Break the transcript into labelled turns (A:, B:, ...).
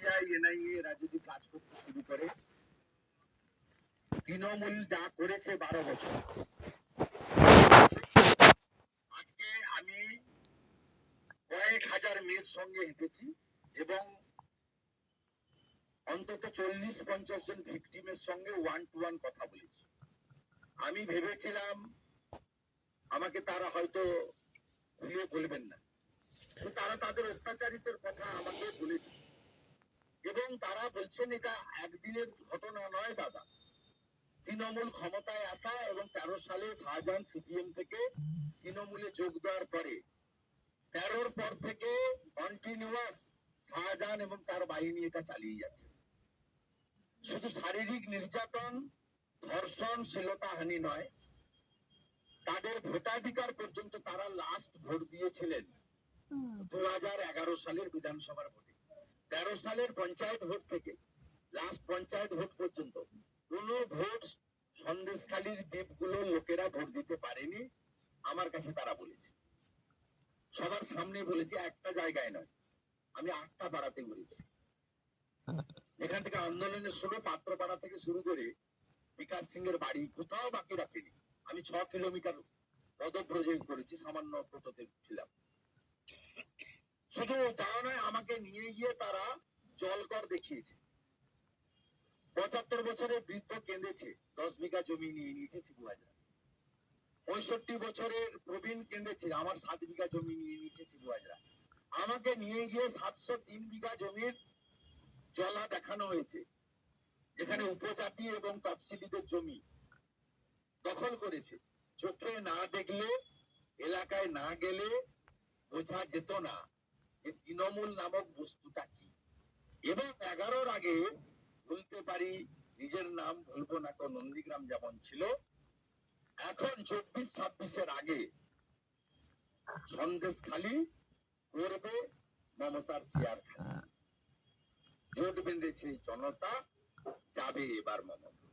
A: CBI NIA এরা যদি কাজ করতে শুরু করে, তৃণমূল যা করেছে 12 বছর, আজকে আমি কয়েক হাজার মেয়ের সঙ্গে হেঁটেছি এবং অন্তত 40-50 জন ভিকটিমের সঙ্গে 1-to-1 কথা বলেছি। আমি ভেবেছিলাম আমাকে তারা হয়তো ভুলে বলবেন না, তো তারা তাদের অত্যাচারিতের কথা আমাকে বলেছে এবং তারা বলছেন এটা একদিনের ঘটনা নয় দাদা। তৃণমূল ক্ষমতায় আসা এবং 13 সালে শাহজাহান সিপিএম থেকে তৃণমূলে যোগ দেওয়ার পরে 13-র পর থেকে কন্টিনিউয়াস শাহজাহান এবং তার বাহিনী এটা চালিয়ে যাচ্ছে। শুধু শারীরিক নির্যাতন, ধর্ষণ, শ্লীলতাহানি নয়, তাদের ভোটাধিকার পর্যন্ত তারা লাস্ট ভোট দিয়েছিলেন 2011 সালের বিধানসভার ভোটে। 13 সালের পঞ্চায়েত ভোট থেকে লাস্ট পঞ্চায়েত ভোট পর্যন্ত কোন ভোট সন্দেশখালীর দ্বীপগুলোর লোকেরা ভোট দিতে পারেনি। আমার কাছে তারা বলেছে, সবার সামনে বলেছে, একটা জায়গায় নয়, আমি 8টা পাড়াতে ঘুরেছি। যেখান থেকে আন্দোলনের শুরু, পাত্রপাড়া থেকে শুরু করে বিকাশ সিং এর বাড়ি, কোথাও বাকি রাখেনি। আমি 6 কিলোমিটার পদব্রজ করেছি, সামান্য টোটোতে ছিলাম। শুধু তারা নয়, আমাকে নিয়ে গিয়ে তারা জলকর দেখিয়েছে। 75 বছরের বৃদ্ধ কেঁদেছে, 10 বিঘা জমি নিয়ে নিয়েছে শিবু হাজরা। 65 বছরের প্রবীণ কেঁদেছে, আমার 7 বিঘা জমি নিয়ে নিয়েছে শিবু হাজরা। আমাকে নিয়ে গিয়ে 703 বিঘা জমির জলা দেখানো হয়েছে, যেখানে উপজাতি এবং তফসিলিদের জমি দখল করেছে। চোখে না দেখলে, এলাকায় না গেলে বোঝা যেত না যে তৃণমূল নামক বস্তুটা কি। এবং 11-র আগে বলতে পারি, নিজের নাম ভুলবো না, নন্দীগ্রাম যেমন ছিল, এখন 24-26-এর আগে সন্দেশখালী করবে মমতার চেয়ার খালি। জোট বেঁধেছে জনতা, যাবে এবার মমতা।